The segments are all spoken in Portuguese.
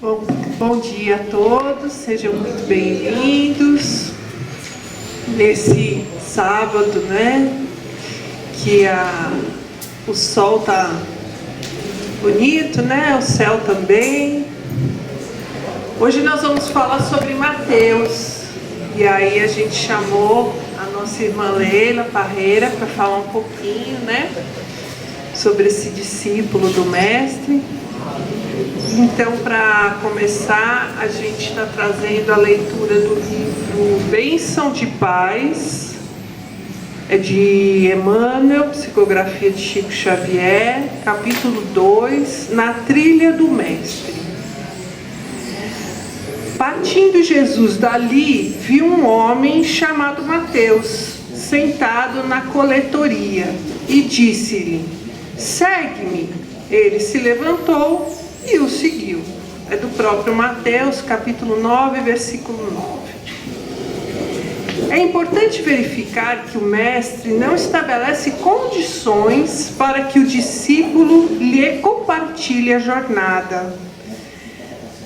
Bom dia a todos, sejam muito bem-vindos nesse sábado, né? Que o sol tá bonito, né? O céu também. Hoje nós vamos falar sobre Mateus. E aí a gente chamou a nossa irmã Leila Parreira para falar um pouquinho, né? Sobre esse discípulo do Mestre. Então, para começar, a gente está trazendo a leitura do livro Bênção de Paz, é de Emmanuel, psicografia de Chico Xavier, capítulo 2, Na Trilha do Mestre. Partindo Jesus dali, viu um homem chamado Mateus, sentado na coletoria, e disse-lhe: segue-me. Ele se levantou e o seguiu. É do próprio Mateus, capítulo 9, versículo 9. É importante verificar que o Mestre não estabelece condições para que o discípulo lhe compartilhe a jornada.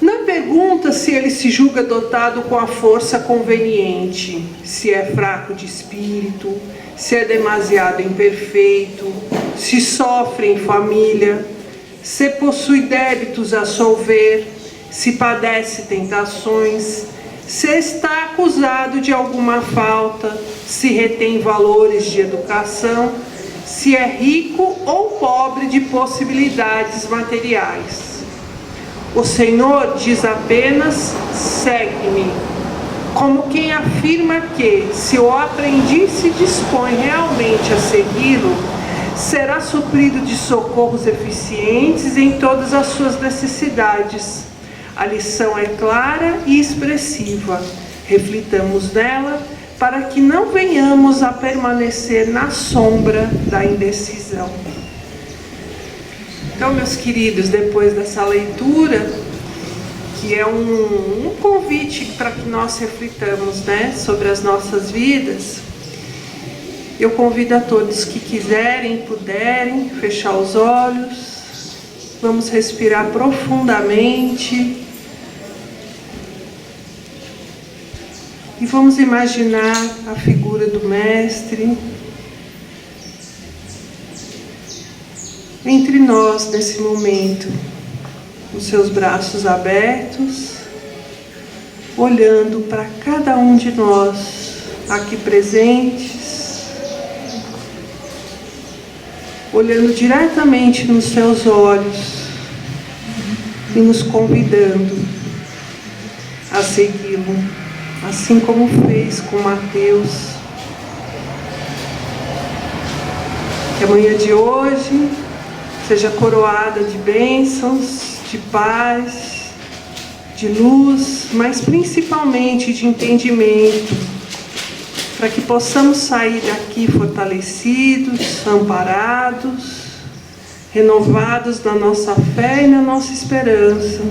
Não pergunta se ele se julga dotado com a força conveniente, se é fraco de espírito, se é demasiado imperfeito, se sofre em família, se possui débitos a solver, se padece tentações, se está acusado de alguma falta, se retém valores de educação, se é rico ou pobre de possibilidades materiais. O Senhor diz apenas: segue-me, como quem afirma que, se o aprendiz se dispõe realmente a segui-lo, será suprido de socorros eficientes em todas as suas necessidades. A lição é clara e expressiva. Reflitamos nela para que não venhamos a permanecer na sombra da indecisão. Então, meus queridos, depois dessa leitura, que é um convite para que nós reflitamos, né, sobre as nossas vidas, eu convido a todos que quiserem, puderem, fechar os olhos. Vamos respirar profundamente. E vamos imaginar a figura do Mestre entre nós nesse momento, com seus braços abertos, olhando para cada um de nós aqui presentes, olhando diretamente nos seus olhos e nos convidando a segui-lo, assim como fez com Mateus. Que a manhã de hoje seja coroada de bênçãos, de paz, de luz, mas principalmente de entendimento, para que possamos sair daqui fortalecidos, amparados, renovados na nossa fé e na nossa esperança,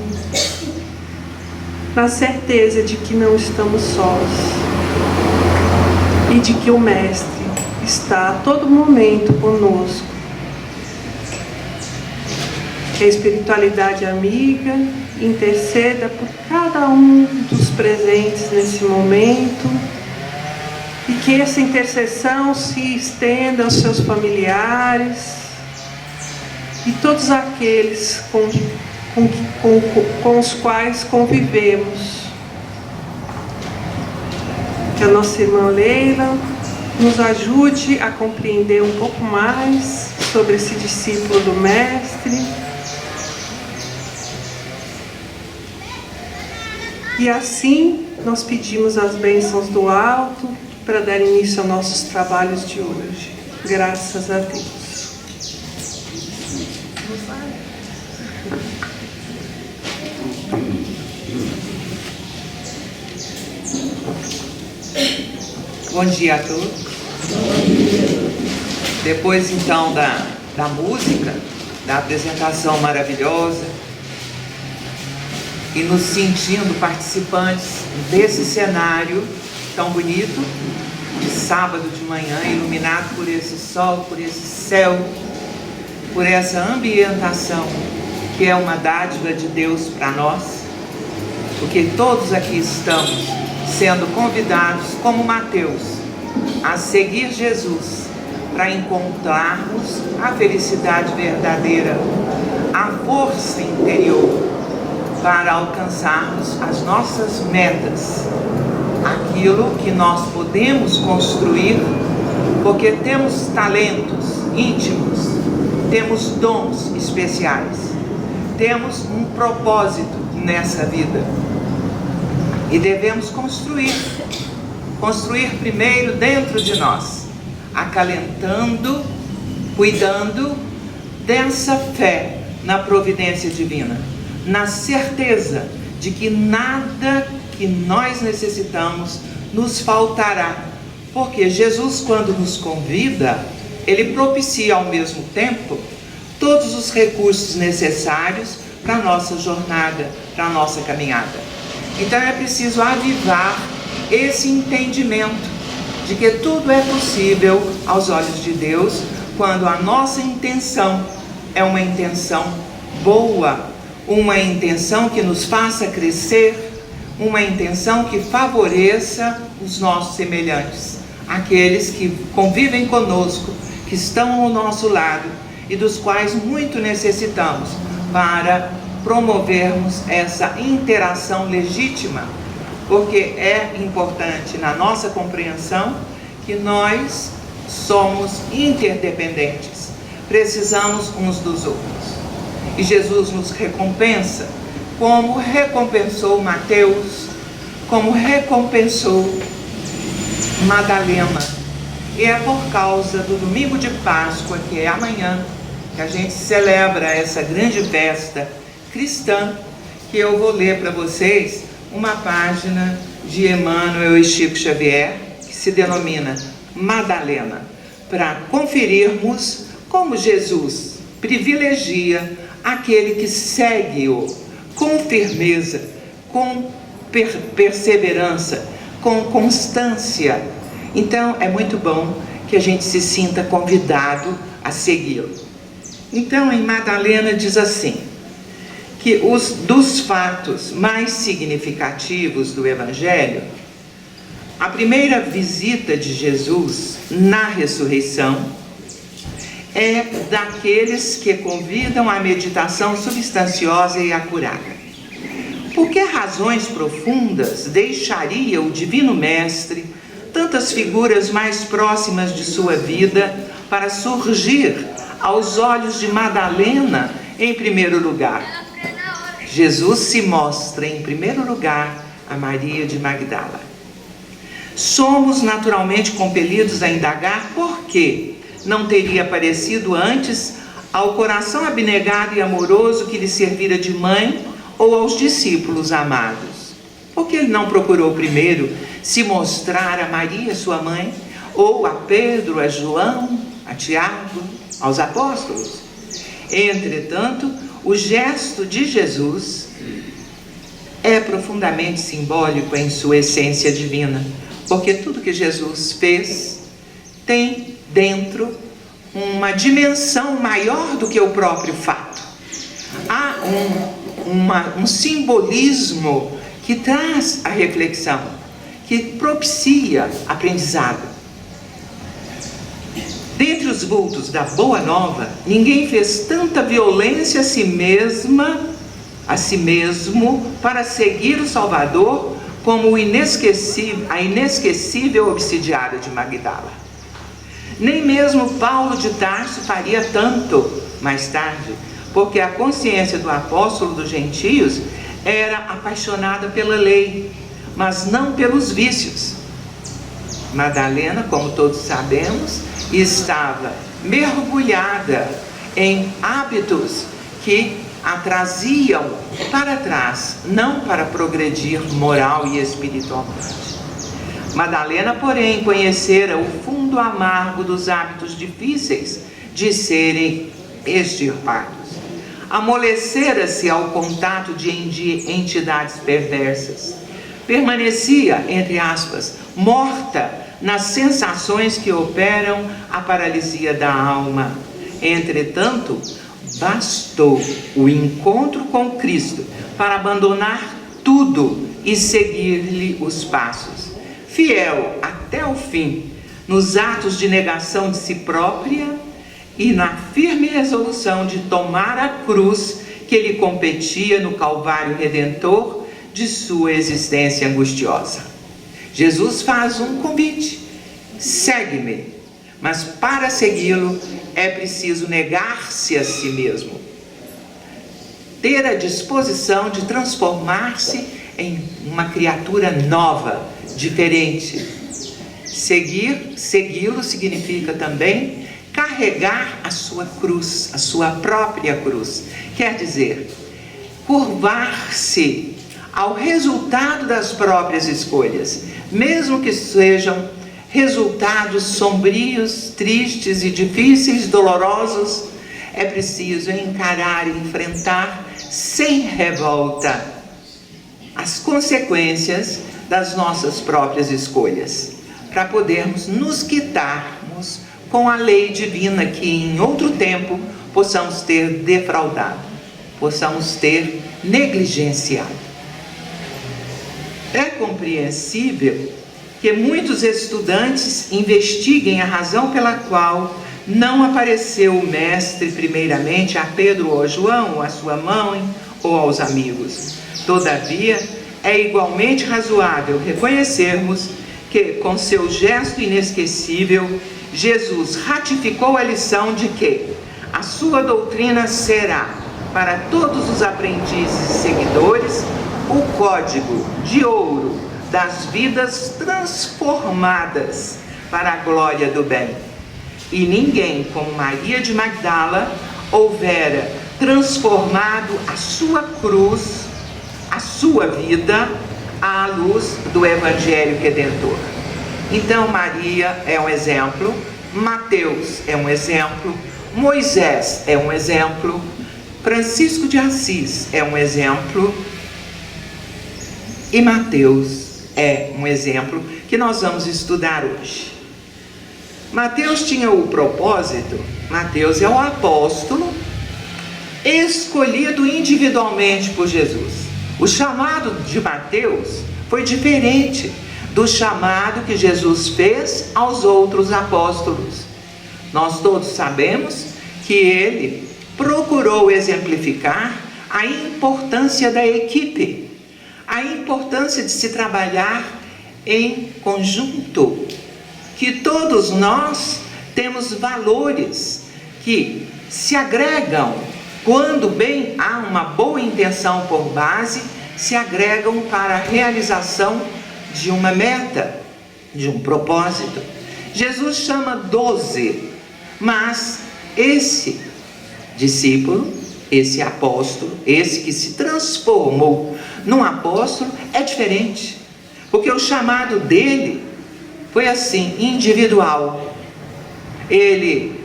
na certeza de que não estamos sós e de que o Mestre está a todo momento conosco. Que a espiritualidade amiga interceda por cada um dos presentes nesse momento, e que essa intercessão se estenda aos seus familiares e todos aqueles com os quais convivemos. Que a nossa irmã Leila nos ajude a compreender um pouco mais sobre esse discípulo do Mestre. E assim nós pedimos as bênçãos do alto para dar início aos nossos trabalhos de hoje. Graças a Deus. Bom dia a todos. Depois então da música, da apresentação maravilhosa, e nos sentindo participantes desse cenário tão bonito, de sábado de manhã, iluminado por esse sol, por esse céu, por essa ambientação que é uma dádiva de Deus para nós, porque todos aqui estamos sendo convidados, como Mateus, a seguir Jesus, para encontrarmos a felicidade verdadeira, a força interior, para alcançarmos as nossas metas, aquilo que nós podemos construir, porque temos talentos íntimos, temos dons especiais, temos um propósito nessa vida e devemos construir primeiro dentro de nós, acalentando, cuidando dessa fé na providência divina, na certeza de que nada que nós necessitamos nos faltará, porque Jesus, quando nos convida, Ele propicia ao mesmo tempo todos os recursos necessários para a nossa jornada, para a nossa caminhada. Então é preciso avivar esse entendimento de que tudo é possível aos olhos de Deus, quando a nossa intenção é uma intenção boa, uma intenção que nos faça crescer, uma intenção que favoreça os nossos semelhantes, aqueles que convivem conosco, que estão ao nosso lado e dos quais muito necessitamos para promovermos essa interação legítima, porque é importante na nossa compreensão que nós somos interdependentes, precisamos uns dos outros. E Jesus nos recompensa, como recompensou Mateus, como recompensou Madalena. E é por causa do domingo de Páscoa, que é amanhã, que a gente celebra essa grande festa cristã, que eu vou ler para vocês uma página de Emmanuel e Chico Xavier, que se denomina Madalena, para conferirmos como Jesus privilegia aquele que segue-o com firmeza, com perseverança, com constância. Então é muito bom que a gente se sinta convidado a segui-lo. Então em Madalena diz assim, que dos fatos mais significativos do Evangelho, a primeira visita de Jesus na ressurreição é daqueles que convidam à meditação substanciosa e acurada. Por que razões profundas deixaria o Divino Mestre tantas figuras mais próximas de sua vida para surgir aos olhos de Madalena em primeiro lugar? Jesus se mostra em primeiro lugar a Maria de Magdala. Somos naturalmente compelidos a indagar por que não teria aparecido antes ao coração abnegado e amoroso que lhe servira de mãe ou aos discípulos amados. Por que ele não procurou primeiro se mostrar a Maria, sua mãe, ou a Pedro, a João, a Tiago, aos apóstolos? Entretanto, o gesto de Jesus é profundamente simbólico em sua essência divina, porque tudo que Jesus fez tem dentro uma dimensão maior do que o próprio fato. Há um simbolismo que traz a reflexão, que propicia aprendizado. Dentre os vultos da Boa Nova, ninguém fez tanta violência a si mesmo para seguir o Salvador como a inesquecível obsidiária de Magdala. Nem mesmo Paulo de Tarso faria tanto mais tarde, porque a consciência do apóstolo dos gentios era apaixonada pela lei, mas não pelos vícios. Madalena, como todos sabemos, estava mergulhada em hábitos que a traziam para trás, não para progredir moral e espiritualmente. Madalena, porém, conhecera o fundo amargo dos hábitos difíceis de serem extirpados. Amolecera-se ao contato de entidades perversas. Permanecia, entre aspas, morta nas sensações que operam a paralisia da alma. Entretanto, bastou o encontro com Cristo para abandonar tudo e seguir-lhe os passos, fiel até o fim, nos atos de negação de si própria e na firme resolução de tomar a cruz que lhe competia no Calvário Redentor de sua existência angustiosa. Jesus faz um convite: segue-me. Mas para segui-lo é preciso negar-se a si mesmo, ter a disposição de transformar-se em uma criatura nova, diferente. Segui-lo significa também carregar a sua cruz, a sua própria cruz. Quer dizer, curvar-se ao resultado das próprias escolhas, mesmo que sejam resultados sombrios, tristes e difíceis, dolorosos. É preciso encarar e enfrentar sem revolta as consequências das nossas próprias escolhas, para podermos nos quitarmos com a lei divina que em outro tempo possamos ter defraudado, possamos ter negligenciado. É compreensível que muitos estudantes investiguem a razão pela qual não apareceu o Mestre primeiramente a Pedro ou a João, ou a sua mãe, ou aos amigos. Todavia, é igualmente razoável reconhecermos que, com seu gesto inesquecível, Jesus ratificou a lição de que a sua doutrina será, para todos os aprendizes e seguidores, o código de ouro das vidas transformadas para a glória do bem. E ninguém, como Maria de Magdala, houvera transformado a sua cruz, a sua vida, à luz do Evangelho Redentor. Então Maria é um exemplo, Mateus é um exemplo, Moisés é um exemplo, Francisco de Assis é um exemplo, e Mateus é um exemplo que nós vamos estudar hoje. Mateus tinha o propósito, Mateus é o apóstolo escolhido individualmente por Jesus. O chamado de Mateus foi diferente do chamado que Jesus fez aos outros apóstolos. Nós todos sabemos que ele procurou exemplificar a importância da equipe, a importância de se trabalhar em conjunto, que todos nós temos valores que se agregam quando bem há uma boa intenção por base, se agregam para a realização de uma meta, de um propósito. Jesus chama 12, mas esse discípulo, esse apóstolo, esse que se transformou num apóstolo, é diferente, porque o chamado dele foi assim, individual. Ele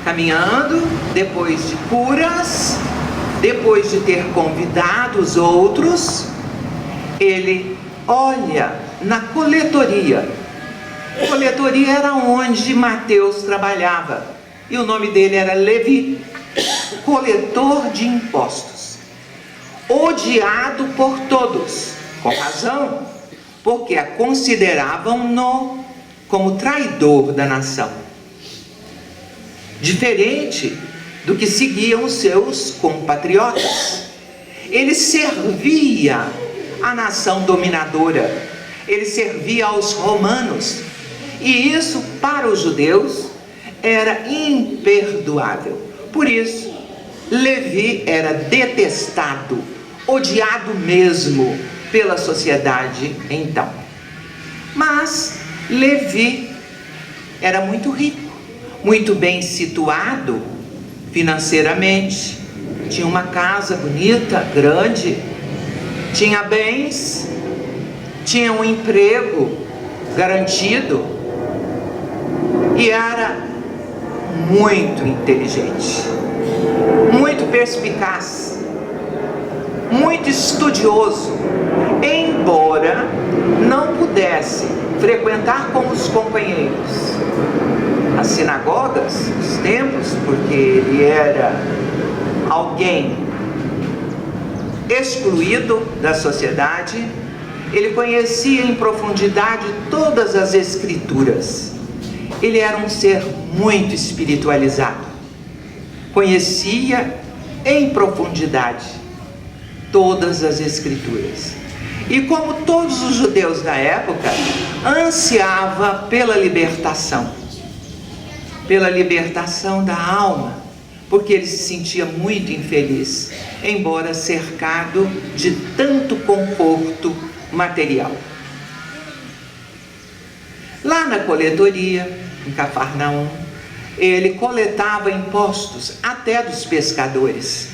caminhando, depois de curas, depois de ter convidado os outros, ele olha na coletoria. A coletoria era onde Mateus trabalhava, e o nome dele era Levi, coletor de impostos, odiado por todos, com razão, porque a consideravam-no como traidor da nação, diferente do que seguiam os seus compatriotas. Ele servia a nação dominadora, ele servia aos romanos, e isso para os judeus era imperdoável. Por isso, Levi era detestado, odiado mesmo pela sociedade então. Mas Levi era muito rico, muito bem situado financeiramente, tinha uma casa bonita, grande, tinha bens, tinha um emprego garantido e era muito inteligente, muito perspicaz, muito estudioso, embora não pudesse frequentar com os companheiros as sinagogas, os templos, porque ele era alguém excluído da sociedade. Ele conhecia em profundidade todas as Escrituras. Ele era um ser muito espiritualizado. Conhecia em profundidade todas as Escrituras. E como todos os judeus da época, ansiava pela libertação da alma, porque ele se sentia muito infeliz, embora cercado de tanto conforto material. Lá na coletoria, em Cafarnaum, ele coletava impostos até dos pescadores.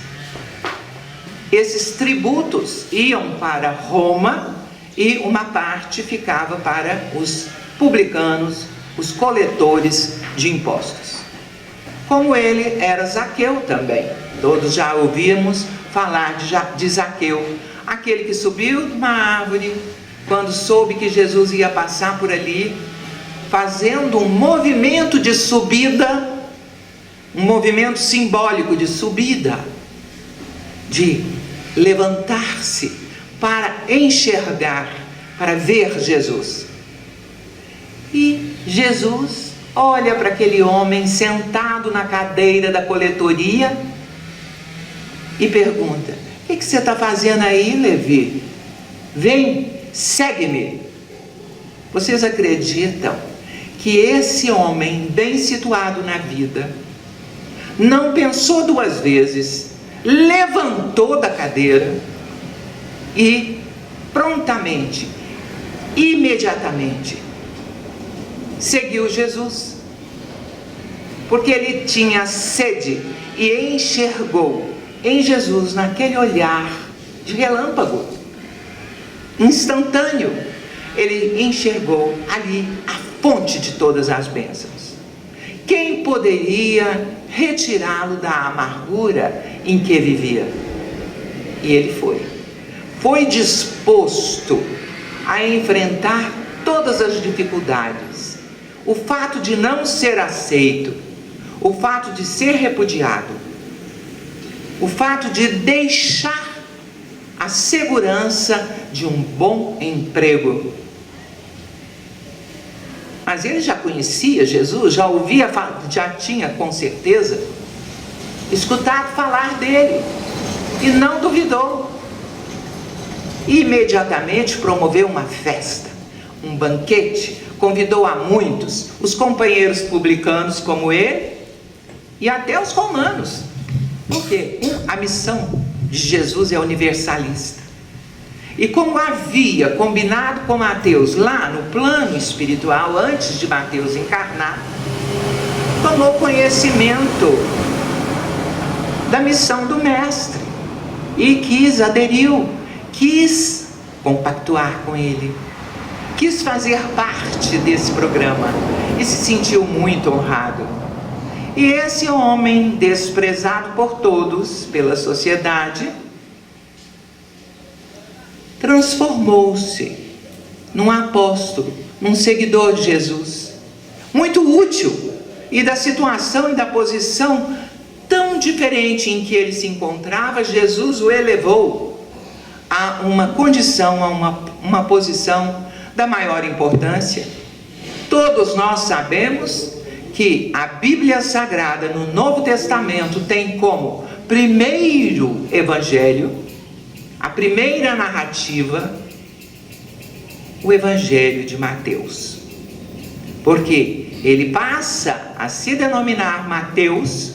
Esses tributos iam para Roma e uma parte ficava para os publicanos, os coletores de impostos. Como ele era Zaqueu também, todos já ouvimos falar de Zaqueu, aquele que subiu de uma árvore quando soube que Jesus ia passar por ali, fazendo um movimento de subida, um movimento simbólico de subida, de levantar-se para enxergar, para ver Jesus. E Jesus olha para aquele homem sentado na cadeira da coletoria e pergunta: o que você está fazendo aí, Levi? Vem, segue-me. Vocês acreditam que esse homem, bem situado na vida, não pensou duas vezes, levantou da cadeira e prontamente, imediatamente, seguiu Jesus, porque ele tinha sede e enxergou em Jesus, naquele olhar de relâmpago, instantâneo, ele enxergou ali a fonte de todas as bênçãos. Quem poderia retirá-lo da amargura em que vivia? E ele foi disposto a enfrentar todas as dificuldades. O fato de não ser aceito, o fato de ser repudiado, o fato de deixar a segurança de um bom emprego. Mas ele já conhecia Jesus, já tinha com certeza escutado falar dele e não duvidou. Imediatamente promoveu uma festa, um banquete, convidou a muitos, os companheiros publicanos como ele e até os romanos, porque a missão de Jesus é universalista. E como havia combinado com Mateus lá no plano espiritual, antes de Mateus encarnar, tomou conhecimento da missão do Mestre e aderiu, quis compactuar com ele, quis fazer parte desse programa e se sentiu muito honrado. E esse homem, desprezado por todos, pela sociedade, transformou-se num apóstolo, num seguidor de Jesus, muito útil, e da situação e da posição tão diferente em que ele se encontrava, Jesus o elevou a uma condição, a uma posição da maior importância. Todos nós sabemos que a Bíblia Sagrada no Novo Testamento tem como primeiro evangelho, a primeira narrativa, o Evangelho de Mateus, porque ele passa a se denominar Mateus.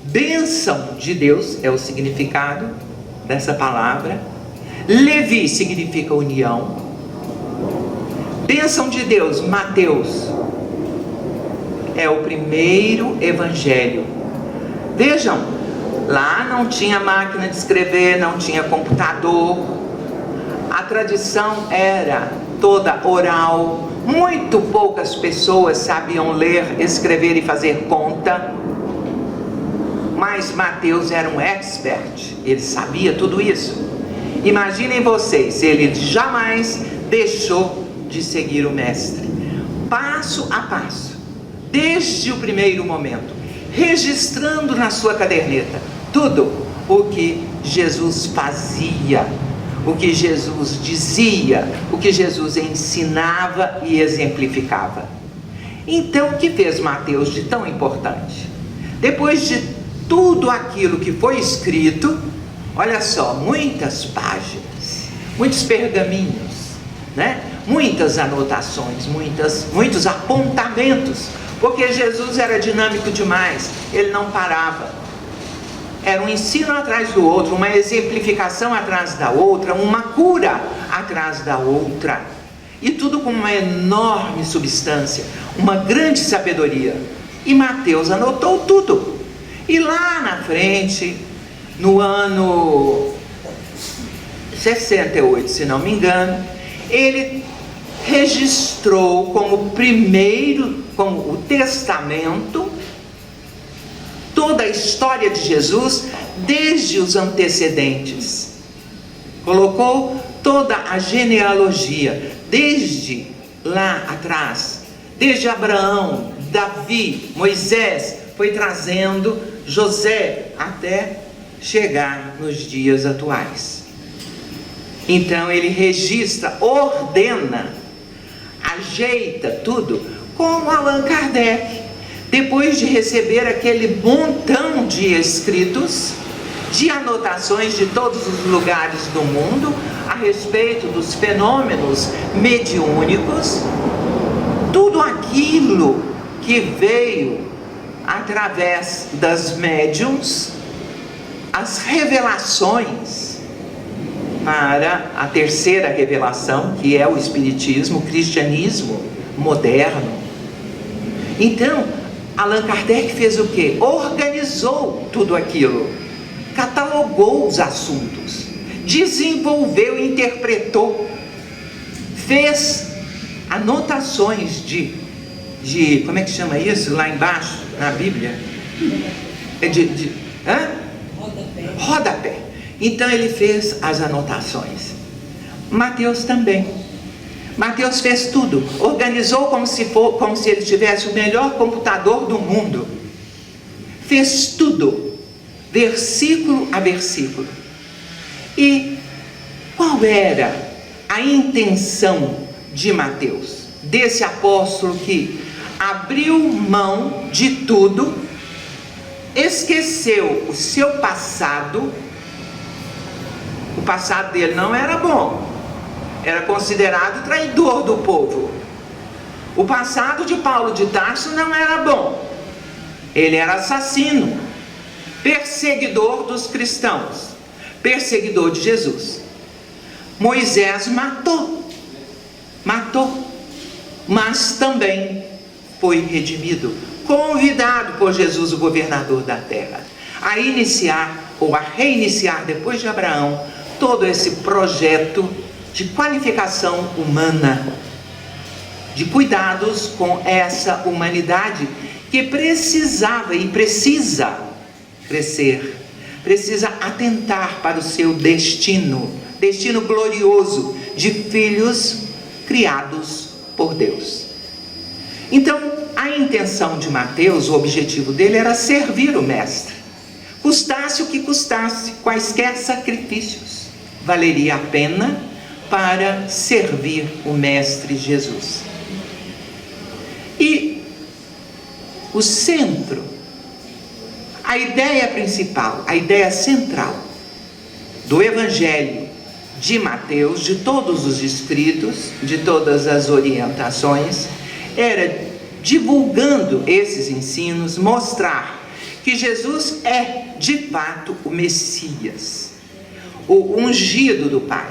Bênção de Deus é o significado dessa palavra. Levi significa união. Bênção de Deus, Mateus, é o primeiro evangelho. Vejam, lá não tinha máquina de escrever, não tinha computador. A tradição era toda oral. Muito poucas pessoas sabiam ler, escrever e fazer conta. Mas Mateus era um expert, ele sabia tudo isso. Imaginem vocês, ele jamais deixou de seguir o Mestre, passo a passo, desde o primeiro momento, registrando na sua caderneta tudo o que Jesus fazia, o que Jesus dizia, o que Jesus ensinava e exemplificava. Então, o que fez Mateus de tão importante? Depois de tudo aquilo que foi escrito, olha só, muitas páginas, muitos pergaminhos, né? Muitas anotações, muitos apontamentos, porque Jesus era dinâmico demais, ele não parava. Era um ensino atrás do outro, uma exemplificação atrás da outra, uma cura atrás da outra, e tudo com uma enorme substância, uma grande sabedoria. E Mateus anotou tudo. E lá na frente, no ano 68, se não me engano, ele registrou como o testamento, toda a história de Jesus, desde os antecedentes. Colocou toda a genealogia, desde lá atrás, desde Abraão, Davi, Moisés, foi trazendo José até chegar nos dias atuais. Então ele registra, ordena, ajeita tudo, como Allan Kardec, depois de receber aquele montão de escritos, de anotações de todos os lugares do mundo a respeito dos fenômenos mediúnicos, tudo aquilo que veio através das médiuns, as revelações para a terceira revelação, que é o Espiritismo, o cristianismo moderno. Então, Allan Kardec fez o quê? Organizou tudo aquilo, catalogou os assuntos, desenvolveu, interpretou, fez anotações de como é que chama isso? Lá embaixo, na Bíblia? Rodapé. Então ele fez as anotações. Mateus também. Mateus fez tudo, organizou como se ele tivesse o melhor computador do mundo. Fez tudo, versículo a versículo. E qual era a intenção de Mateus, desse apóstolo que abriu mão de tudo, esqueceu o seu passado? O passado dele não era bom, era considerado traidor do povo. O passado de Paulo de Tarso não era bom, ele era assassino, perseguidor dos cristãos, perseguidor de Jesus. Moisés matou, mas também foi redimido, convidado por Jesus, o governador da terra, a iniciar ou a reiniciar, depois de Abraão, todo esse projeto de qualificação humana, de cuidados com essa humanidade que precisava e precisa crescer, precisa atentar para o seu destino glorioso de filhos criados por Deus. Então, a intenção de Mateus, o objetivo dele era servir o mestre, custasse o que custasse, quaisquer sacrifícios, valeria a pena para servir o mestre Jesus. E o centro, a ideia principal, a ideia central do Evangelho de Mateus, de todos os escritos, de todas as orientações, era, divulgando esses ensinos, mostrar que Jesus é de fato o Messias, o ungido do Pai,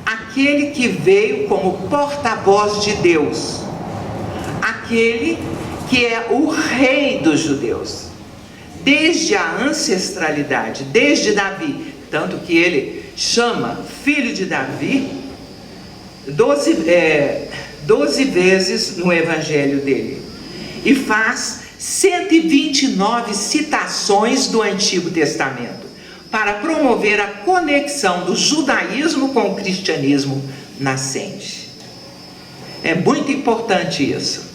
aquele que veio como porta-voz de Deus, aquele que é o rei dos judeus, desde a ancestralidade, desde Davi, tanto que ele chama filho de Davi 12 vezes no evangelho dele, e faz 129 citações do Antigo Testamento, para promover a conexão do judaísmo com o cristianismo nascente. É muito importante isso.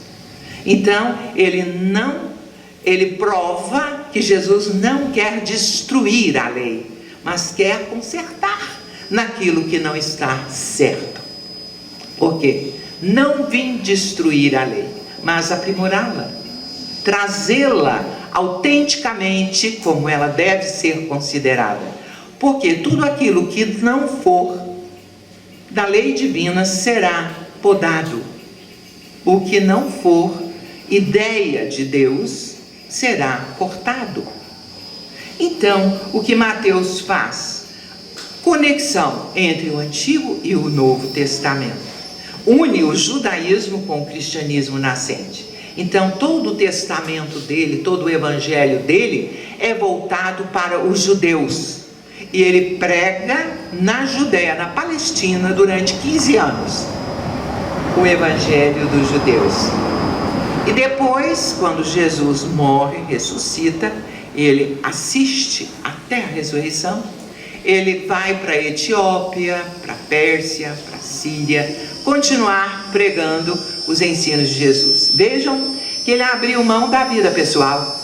Então, ele prova que Jesus não quer destruir a lei, mas quer consertar naquilo que não está certo. Por quê? Não vim destruir a lei, mas aprimorá-la, trazê-la autenticamente como ela deve ser considerada. Porque tudo aquilo que não for da lei divina será podado. O que não for ideia de Deus será cortado. Então, o que Mateus faz? Conexão entre o Antigo e o Novo Testamento. Une o judaísmo com o cristianismo nascente. Então, todo o testamento dele, todo o evangelho dele é voltado para os judeus. E ele prega na Judéia, na Palestina, durante 15 anos, o evangelho dos judeus. E depois, quando Jesus morre, ressuscita, ele assiste até a ressurreição, ele vai para a Etiópia, para a Pérsia, para a Síria, continuar pregando os ensinos de Jesus. Vejam que ele abriu mão da vida pessoal,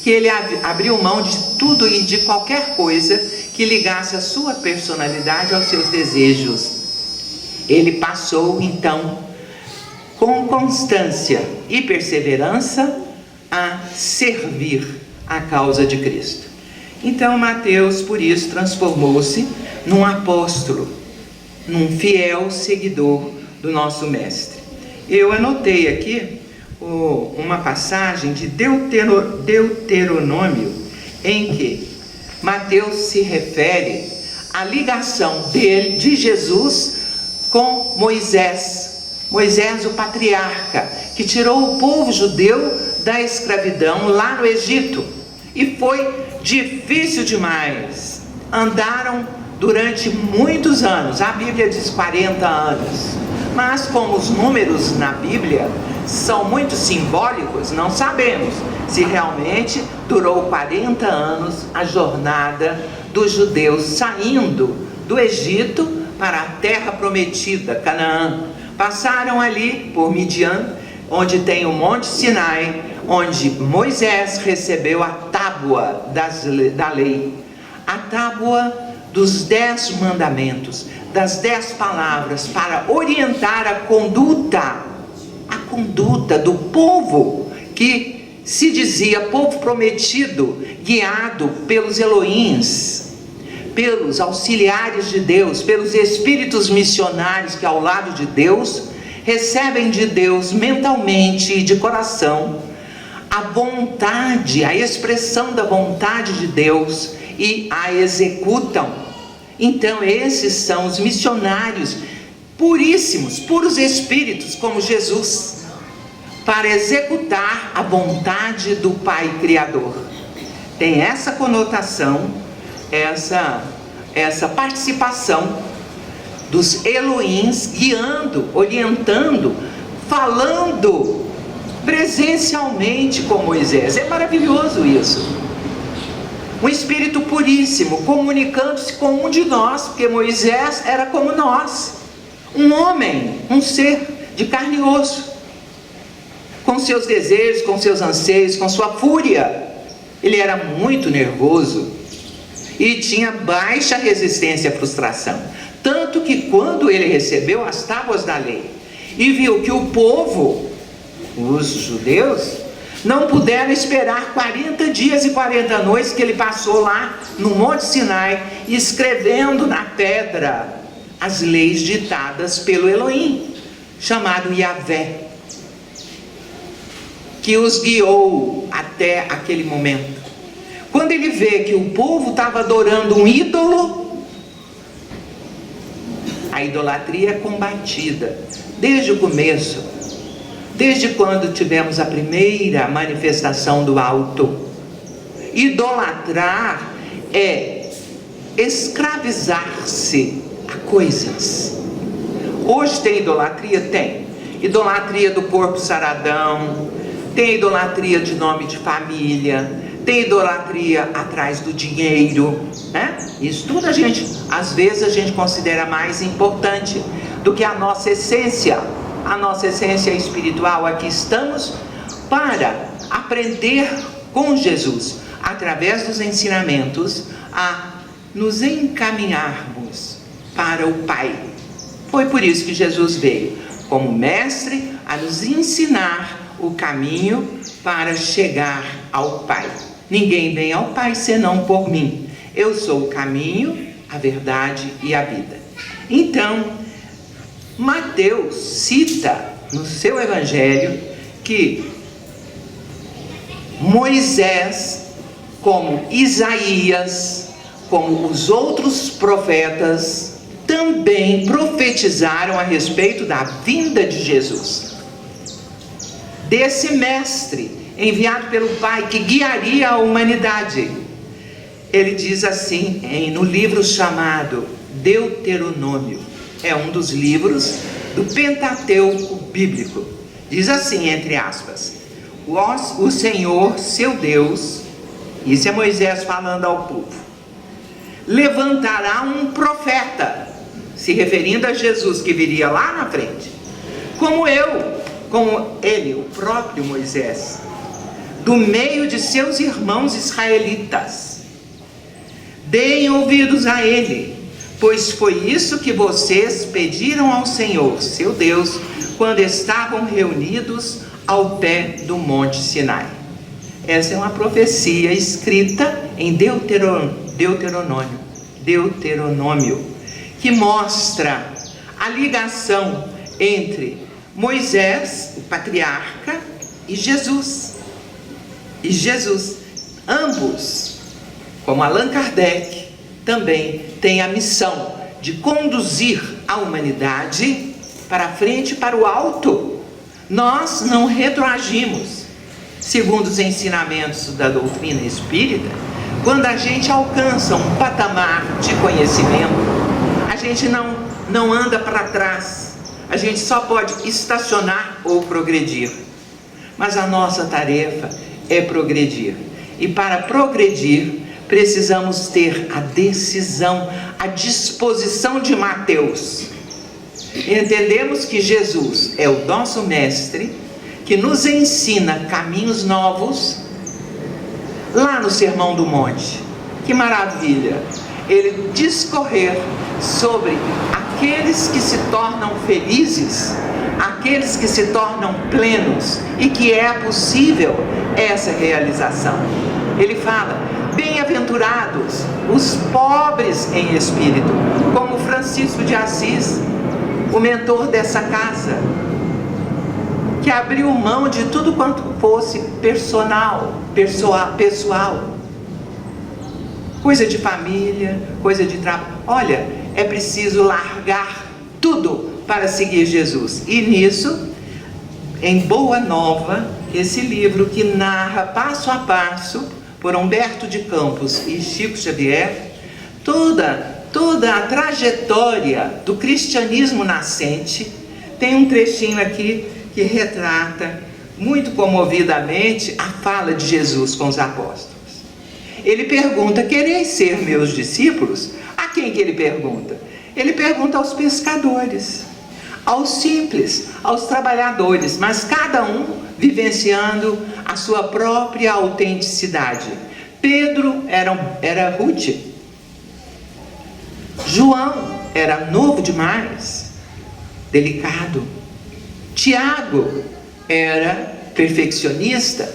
que ele abriu mão de tudo e de qualquer coisa que ligasse a sua personalidade aos seus desejos. Ele passou então, com constância e perseverança, a servir a causa de Cristo. Então Mateus, por isso, transformou-se num apóstolo, num fiel seguidor do nosso mestre. Eu anotei aqui uma passagem de Deuteronômio, em que Mateus se refere à ligação de Jesus com Moisés, o patriarca, que tirou o povo judeu da escravidão lá no Egito. E foi difícil demais. Andaram durante muitos anos, a Bíblia diz 40 anos, mas como os números na Bíblia são muito simbólicos, não sabemos se realmente durou 40 anos a jornada dos judeus saindo do Egito para a terra prometida, Canaã. Passaram ali por Midian, onde tem o Monte Sinai, onde Moisés recebeu a tábua da lei, a tábua dos 10 mandamentos, das 10 palavras, para orientar a conduta do povo, que se dizia povo prometido, guiado pelos Elohims, pelos auxiliares de Deus, pelos espíritos missionários que ao lado de Deus recebem de Deus mentalmente e de coração a vontade, a expressão da vontade de Deus e a executam. Então esses são os missionários puríssimos, puros espíritos como Jesus, para executar a vontade do Pai Criador. Tem essa conotação, essa participação dos Elohims, guiando, orientando, falando presencialmente com Moisés. É maravilhoso isso. Um espírito puríssimo comunicando-se com um de nós, porque Moisés era como nós, um homem, um ser de carne e osso, com seus desejos, com seus anseios, com sua fúria. Ele era muito nervoso e tinha baixa resistência à frustração. Tanto que quando ele recebeu as tábuas da lei e viu que o povo, os judeus, não puderam esperar 40 dias e 40 noites que ele passou lá no Monte Sinai, escrevendo na pedra as leis ditadas pelo Elohim, chamado Yahvé, que os guiou até aquele momento. Quando ele vê que o povo estava adorando um ídolo, a idolatria é combatida desde o começo, desde quando tivemos a primeira manifestação do alto. Idolatrar é escravizar-se a coisas. Hoje tem idolatria? Tem. Idolatria do corpo saradão, tem idolatria de nome de família, tem idolatria atrás do dinheiro, né? Isso tudo às vezes a gente considera mais importante do que a nossa essência espiritual. Aqui estamos para aprender com Jesus, através dos ensinamentos, a nos encaminharmos para o Pai. Foi por isso que Jesus veio, como mestre, a nos ensinar o caminho para chegar ao Pai. Ninguém vem ao Pai senão por mim. Eu sou o caminho, a verdade e a vida. Então, Mateus cita no seu evangelho que Moisés, como Isaías, como os outros profetas, também profetizaram a respeito da vinda de Jesus, desse mestre enviado pelo Pai que guiaria a humanidade. Ele diz assim no livro chamado Deuteronômio, é um dos livros do Pentateuco bíblico. Diz assim, entre aspas: o Senhor, seu Deus, isso é Moisés falando ao povo, levantará um profeta, se referindo a Jesus que viria lá na frente, como ele, o próprio Moisés, do meio de seus irmãos israelitas. Deem ouvidos a ele, pois foi isso que vocês pediram ao Senhor, seu Deus, quando estavam reunidos ao pé do Monte Sinai. Essa é uma profecia escrita em Deuteronômio, que mostra a ligação entre Moisés, o patriarca, e Jesus. Ambos, como Allan Kardec, também têm a missão de conduzir a humanidade para frente e para o alto. Nós não retroagimos. Segundo os ensinamentos da doutrina espírita, quando a gente alcança um patamar de conhecimento, a gente não anda para trás, a gente só pode estacionar ou progredir. Mas a nossa tarefa é progredir. E para progredir, precisamos ter a decisão, a disposição de Mateus. Entendemos que Jesus é o nosso mestre, que nos ensina caminhos novos. Lá no Sermão do Monte, que maravilha, ele discorrer sobre aqueles que se tornam felizes, aqueles que se tornam plenos, e que é possível essa realização. Ele fala: bem-aventurados os pobres em espírito, como Francisco de Assis, o mentor dessa casa, que abriu mão de tudo quanto fosse pessoal, coisa de família, coisa de trabalho. Olha, é preciso largar tudo para seguir Jesus. E nisso, em Boa Nova, esse livro que narra passo a passo, por Humberto de Campos e Chico Xavier, toda a trajetória do cristianismo nascente. Tem um trechinho aqui que retrata muito comovidamente a fala de Jesus com os apóstolos. Ele pergunta: quereis ser meus discípulos? A quem que ele pergunta? Ele pergunta aos pescadores, aos simples, aos trabalhadores, mas cada um vivenciando a sua própria autenticidade. Pedro era rude, João era novo demais, delicado, Tiago era perfeccionista.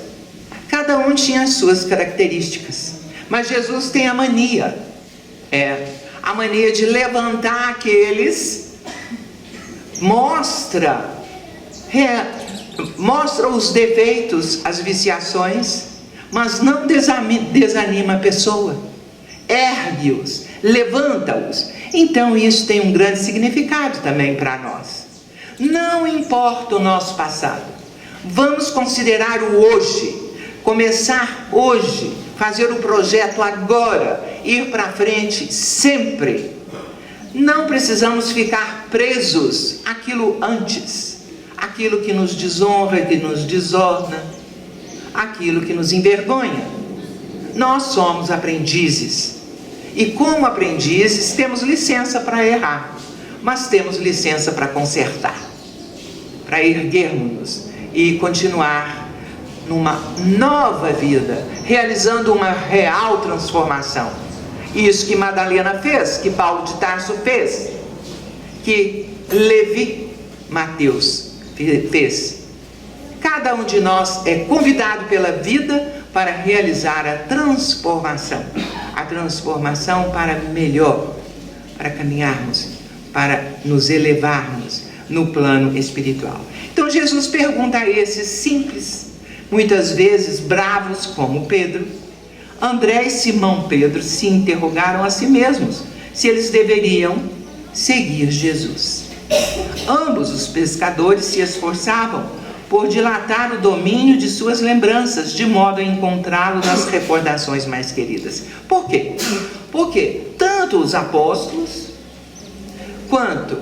Cada um tinha as suas características, mas Jesus tem a mania de levantar aqueles, mostra os defeitos, as viciações, mas não desanima a pessoa, ergue-os, levanta-os. Então isso tem um grande significado também para nós. Não importa o nosso passado, vamos considerar o hoje, começar hoje, fazer o projeto agora, ir para frente sempre. Não precisamos ficar presos àquilo antes, aquilo que nos desonra, que nos desordena, aquilo que nos envergonha. Nós somos aprendizes, e como aprendizes temos licença para errar, mas temos licença para consertar, para erguermos-nos e continuar numa nova vida, realizando uma real transformação. Isso que Madalena fez, que Paulo de Tarso fez, que Levi Mateus fez. Cada um de nós é convidado pela vida para realizar a transformação para melhor, para caminharmos, para nos elevarmos no plano espiritual. Então Jesus pergunta a esses simples, muitas vezes bravos como Pedro, André e Simão Pedro se interrogaram a si mesmos se eles deveriam seguir Jesus. Ambos os pescadores se esforçavam por dilatar o domínio de suas lembranças, de modo a encontrá-lo nas recordações mais queridas. Por quê? Porque tanto os apóstolos quanto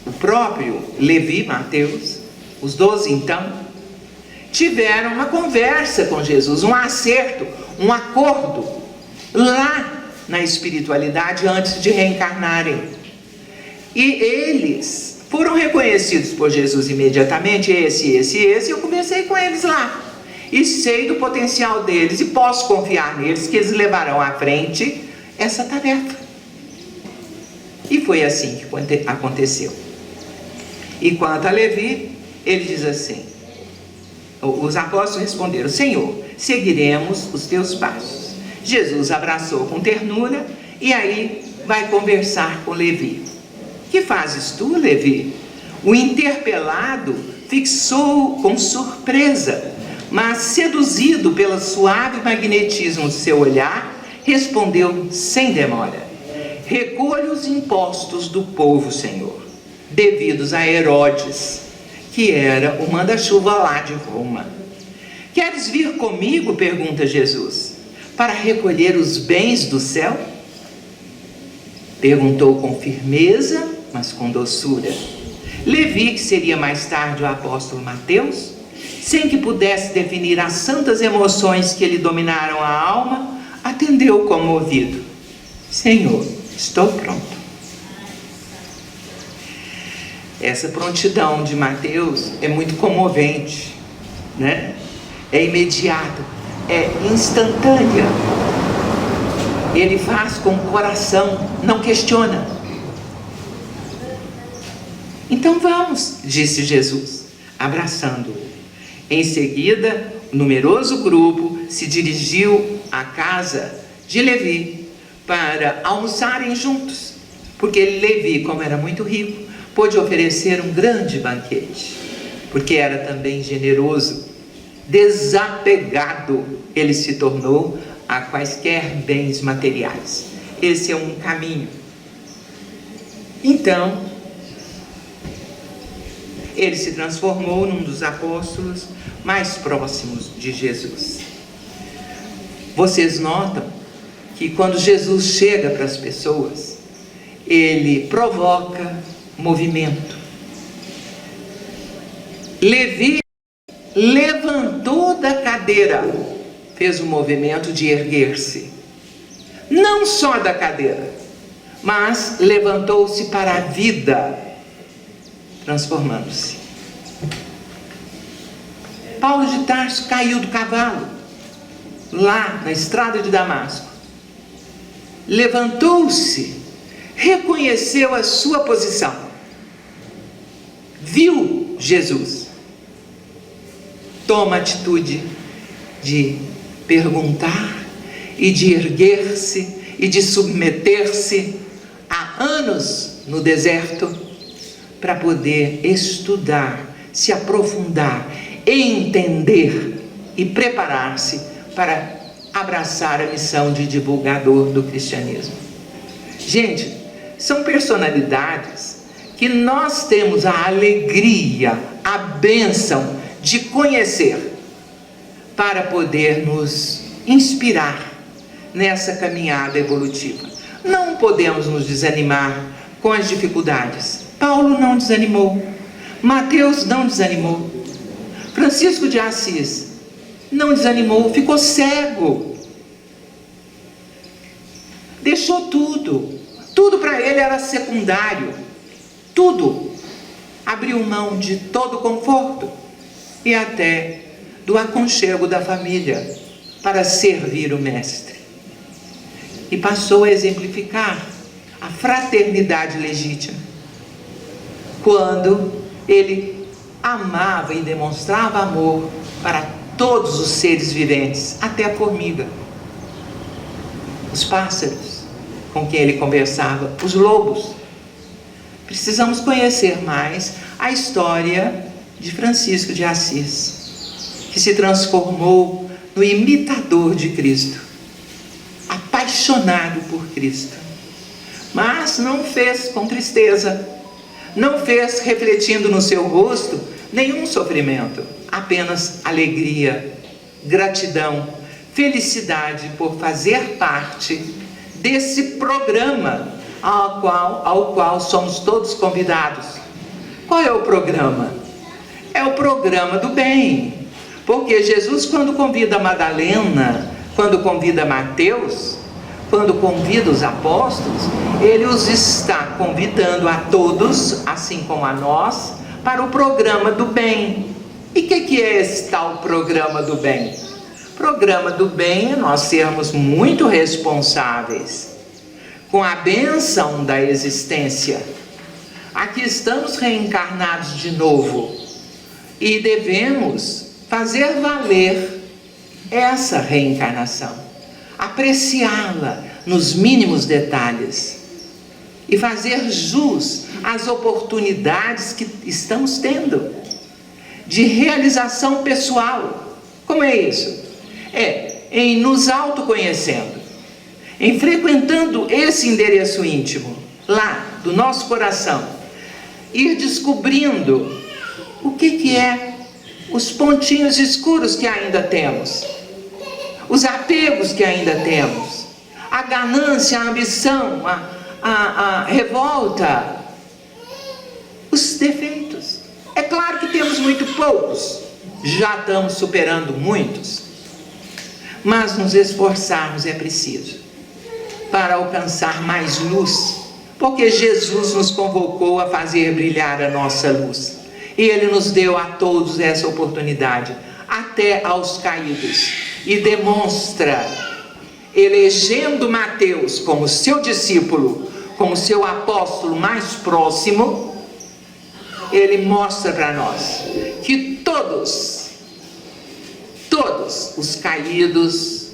o próprio Levi Mateus, os 12 então, tiveram uma conversa com Jesus, um acerto, um acordo lá na espiritualidade antes de reencarnarem. E eles foram reconhecidos por Jesus imediatamente, esse, eu comecei com eles lá. E sei do potencial deles e posso confiar neles que eles levarão à frente essa tarefa. E foi assim que aconteceu. E quanto a Levi, ele diz assim, os apóstolos responderam, Senhor, seguiremos os teus passos. Jesus abraçou com ternura e aí vai conversar com Levi. Que fazes tu, Levi? O interpelado fixou com surpresa, mas seduzido pelo suave magnetismo do seu olhar, respondeu sem demora, recolho os impostos do povo, Senhor, devidos a Herodes, que era o manda-chuva lá de Roma. Queres vir comigo, pergunta Jesus, para recolher os bens do céu? Perguntou com firmeza, mas com doçura. Levi, que seria mais tarde o apóstolo Mateus, sem que pudesse definir as santas emoções que lhe dominaram a alma, atendeu comovido. Senhor, estou pronto. Essa prontidão de Mateus é muito comovente, né? É imediata, é instantânea. Ele faz com o coração, não questiona. Então vamos, disse Jesus, abraçando-o. Em seguida, o numeroso grupo se dirigiu à casa de Levi para almoçarem juntos, porque Levi, como era muito rico, pôde oferecer um grande banquete, porque era também generoso, desapegado ele se tornou a quaisquer bens materiais. Esse é um caminho. Então, ele se transformou num dos apóstolos mais próximos de Jesus. Vocês notam que quando Jesus chega para as pessoas, ele provoca movimento. Levi levantou da cadeira, fez o movimento de erguer-se. Não só da cadeira, mas levantou-se para a vida, transformando-se. Paulo de Tarso caiu do cavalo, lá na estrada de Damasco. Levantou-se, reconheceu a sua posição, viu Jesus, toma a atitude de perguntar e de erguer-se e de submeter-se a anos no deserto para poder estudar, se aprofundar, entender e preparar-se para abraçar a missão de divulgador do cristianismo. Gente, são personalidades que nós temos a alegria, a bênção de conhecer para poder nos inspirar nessa caminhada evolutiva. Não podemos nos desanimar com as dificuldades. Paulo não desanimou, Mateus não desanimou, Francisco de Assis não desanimou, ficou cego, deixou tudo para ele era secundário, tudo, abriu mão de todo o conforto e até do aconchego da família para servir o Mestre. e passou a exemplificar a fraternidade legítima, quando ele amava e demonstrava amor para todos os seres viventes, até a formiga, os pássaros com quem ele conversava, os lobos. Precisamos conhecer mais a história de Francisco de Assis, que se transformou no imitador de Cristo, apaixonado por Cristo, mas não fez com tristeza, não fez refletindo no seu rosto nenhum sofrimento, apenas alegria, gratidão, felicidade por fazer parte desse programa ao qual somos todos convidados. Qual é o programa? É o programa do bem, porque Jesus, quando convida Madalena, quando convida Mateus, quando convida os apóstolos, ele os está convidando a todos, assim como a nós, para o programa do bem. E o que é esse tal programa do bem? Programa do bem é nós sermos muito responsáveis com a bênção da existência. Aqui estamos reencarnados de novo e devemos fazer valer essa reencarnação, apreciá-la nos mínimos detalhes e fazer jus às oportunidades que estamos tendo de realização pessoal. Como é isso? É em nos autoconhecendo, em frequentando esse endereço íntimo, lá do nosso coração, ir descobrindo o que é os pontinhos escuros que ainda temos, os apegos que ainda temos, a ganância, a ambição, a revolta, os defeitos. É claro que temos muito poucos, já estamos superando muitos, mas nos esforçarmos é preciso para alcançar mais luz, porque Jesus nos convocou a fazer brilhar a nossa luz, e Ele nos deu a todos essa oportunidade, até aos caídos, e demonstra, elegendo Mateus como seu discípulo, como seu apóstolo mais próximo, ele mostra para nós que todos os caídos,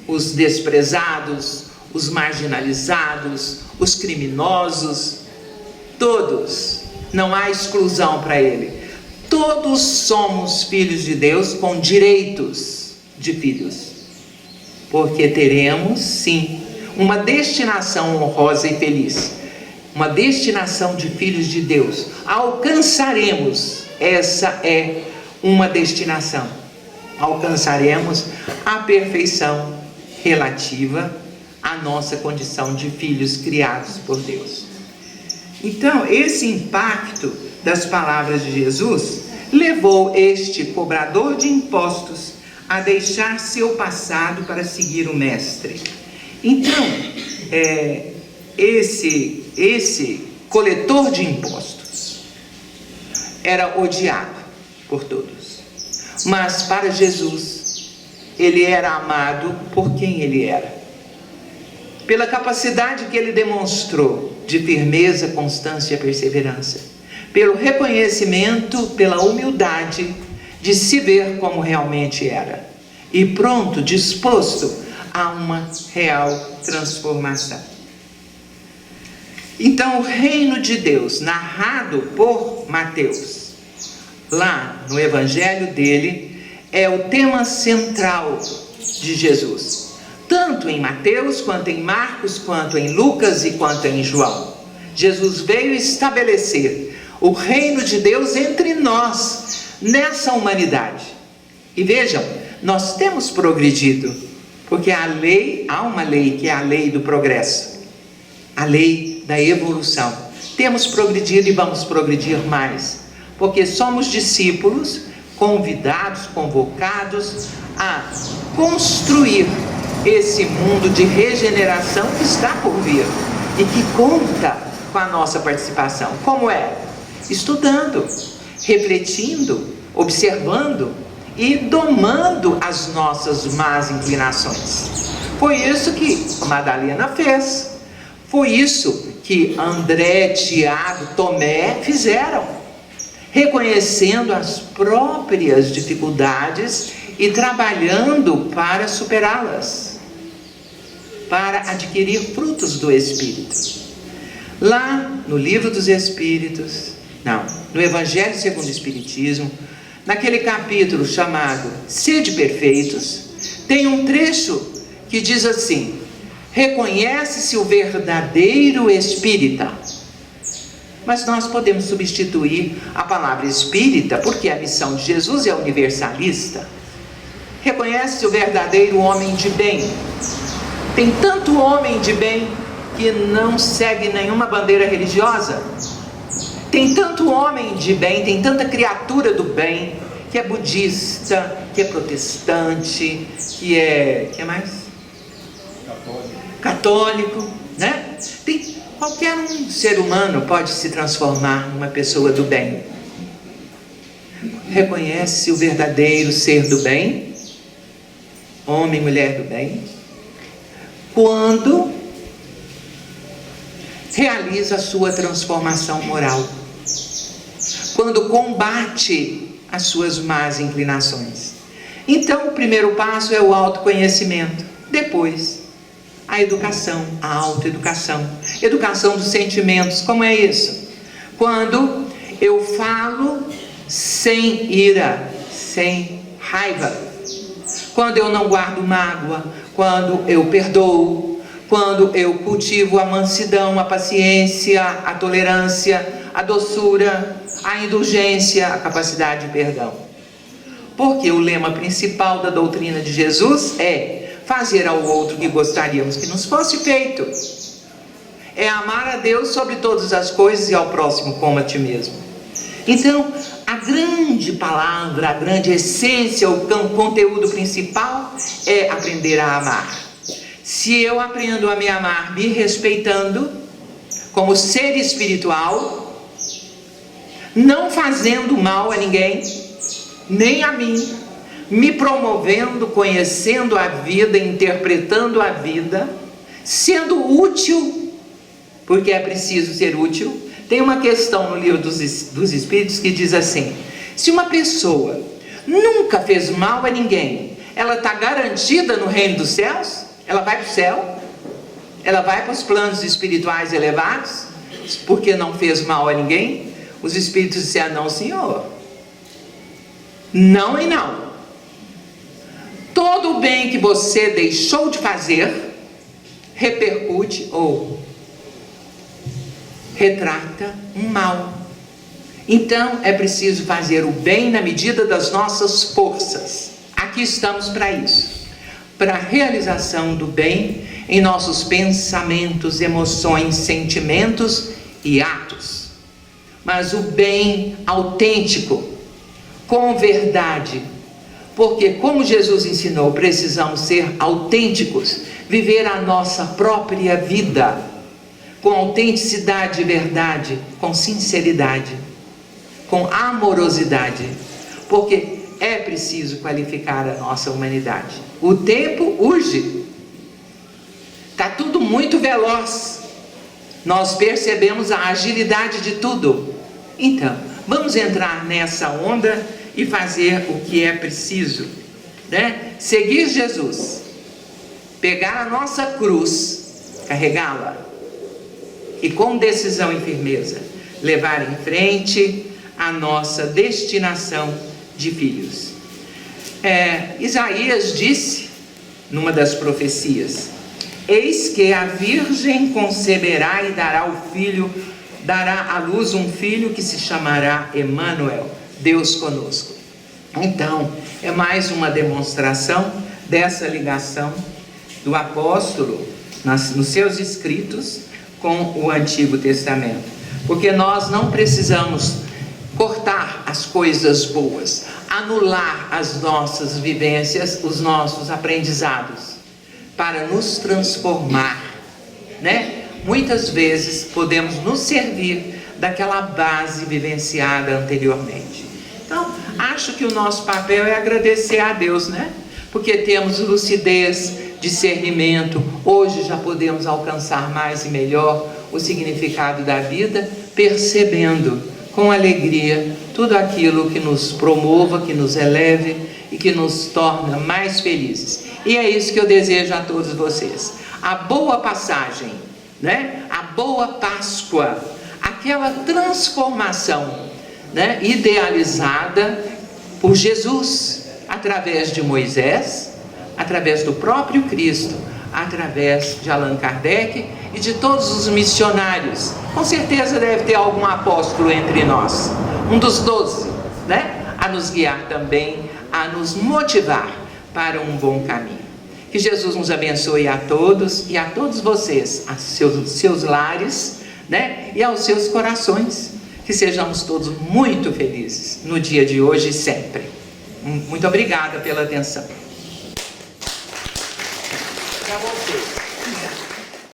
os desprezados, os marginalizados, os criminosos, todos, não há exclusão para ele. Todos somos filhos de Deus com direitos de filhos, porque teremos sim uma destinação honrosa e feliz, uma destinação de filhos de Deus. Alcançaremos, essa é uma destinação, alcançaremos a perfeição relativa à nossa condição de filhos criados por Deus. Então, esse impacto das palavras de Jesus levou este cobrador de impostos a deixar seu passado para seguir o mestre. Então, esse coletor de impostos era odiado por todos, mas para Jesus ele era amado por quem ele era, pela capacidade que ele demonstrou de firmeza, constância e perseverança, pelo reconhecimento, pela humildade de se ver como realmente era, e pronto, disposto a uma real transformação. Então, o reino de Deus, narrado por Mateus, lá no evangelho dele, é o tema central de Jesus, tanto em Mateus, quanto em Marcos, quanto em Lucas e quanto em João. Jesus veio estabelecer o reino de Deus entre nós, nessa humanidade. E vejam, nós temos progredido, porque há uma lei que é a lei do progresso, a lei da evolução. Temos progredido e vamos progredir mais, porque somos discípulos convidados, convocados a construir esse mundo de regeneração que está por vir e que conta com a nossa participação. Como é? Estudando, refletindo, observando e domando as nossas más inclinações. Foi isso que Madalena fez. Foi isso que André, Tiago, Tomé fizeram, reconhecendo as próprias dificuldades e trabalhando para superá-las, para adquirir frutos do Espírito. Lá no Livro dos Espíritos, no Evangelho segundo o Espiritismo, naquele capítulo chamado Sede Perfeitos, tem um trecho que diz assim: reconhece-se o verdadeiro espírita. Mas nós podemos substituir a palavra espírita, porque a missão de Jesus é universalista. Reconhece-se o verdadeiro homem de bem. Tem tanto homem de bem que não segue nenhuma bandeira religiosa. Tem tanto homem de bem, tem tanta criatura do bem, que é budista, que é protestante, que é mais? Católico, né? Qualquer um ser humano pode se transformar numa pessoa do bem. Reconhece o verdadeiro ser do bem, homem e mulher do bem, quando realiza a sua transformação moral, quando combate as suas más inclinações. Então, o primeiro passo é o autoconhecimento. Depois, a educação, a autoeducação, educação dos sentimentos. Como é isso? Quando eu falo sem ira, sem raiva, quando eu não guardo mágoa, quando eu perdoo, quando eu cultivo a mansidão, a paciência, a tolerância, a doçura, a indulgência, a capacidade de perdão. Porque o lema principal da doutrina de Jesus é fazer ao outro o que gostaríamos que nos fosse feito. É amar a Deus sobre todas as coisas e ao próximo como a ti mesmo. Então, a grande palavra, a grande essência, o conteúdo principal é aprender a amar. Se eu aprendo a me amar me respeitando como ser espiritual, não fazendo mal a ninguém, nem a mim, me promovendo, conhecendo a vida, interpretando a vida, sendo útil, porque é preciso ser útil. Tem uma questão no Livro dos Espíritos que diz assim: se uma pessoa nunca fez mal a ninguém, ela está garantida no reino dos céus? Ela vai para o céu? Ela vai para os planos espirituais elevados? Porque não fez mal a ninguém? Os espíritos disseram: não, senhor. Não e não. Todo o bem que você deixou de fazer repercute ou retrata um mal. Então é preciso fazer o bem na medida das nossas forças. Aqui estamos para isso, para a realização do bem em nossos pensamentos, emoções, sentimentos e atos. Mas o bem autêntico, com verdade, porque como Jesus ensinou, precisamos ser autênticos, viver a nossa própria vida com autenticidade e verdade, com sinceridade, com amorosidade, porque é preciso qualificar a nossa humanidade. O tempo urge, está tudo muito veloz, nós percebemos a agilidade de tudo. Então, vamos entrar nessa onda e fazer o que é preciso, né? Seguir Jesus, pegar a nossa cruz, carregá-la e com decisão e firmeza levar em frente a nossa destinação de filhos. Isaías disse numa das profecias: eis que a virgem conceberá e dará à luz um filho que se chamará Emanuel, Deus conosco. Então, é mais uma demonstração dessa ligação do apóstolo nos seus escritos com o Antigo Testamento. Porque nós não precisamos cortar as coisas boas, anular as nossas vivências, os nossos aprendizados, para nos transformar, né? Muitas vezes podemos nos servir daquela base vivenciada anteriormente. Então, Acho que o nosso papel é agradecer a Deus, né? Porque temos lucidez, discernimento, hoje já podemos alcançar mais e melhor o significado da vida, percebendo com alegria tudo aquilo que nos promova, que nos eleve e que nos torna mais felizes. E é isso que eu desejo a todos vocês. A boa passagem, né? A boa Páscoa, aquela transformação, né? Idealizada por Jesus, através de Moisés, através do próprio Cristo, através de Allan Kardec e de todos os missionários. Com certeza deve ter algum apóstolo entre nós, um dos 12, né? A nos guiar também, a nos motivar para um bom caminho. Que Jesus nos abençoe a todos e a todos vocês, a seus lares, né? E aos seus corações. Que sejamos todos muito felizes no dia de hoje e sempre. Muito obrigada pela atenção.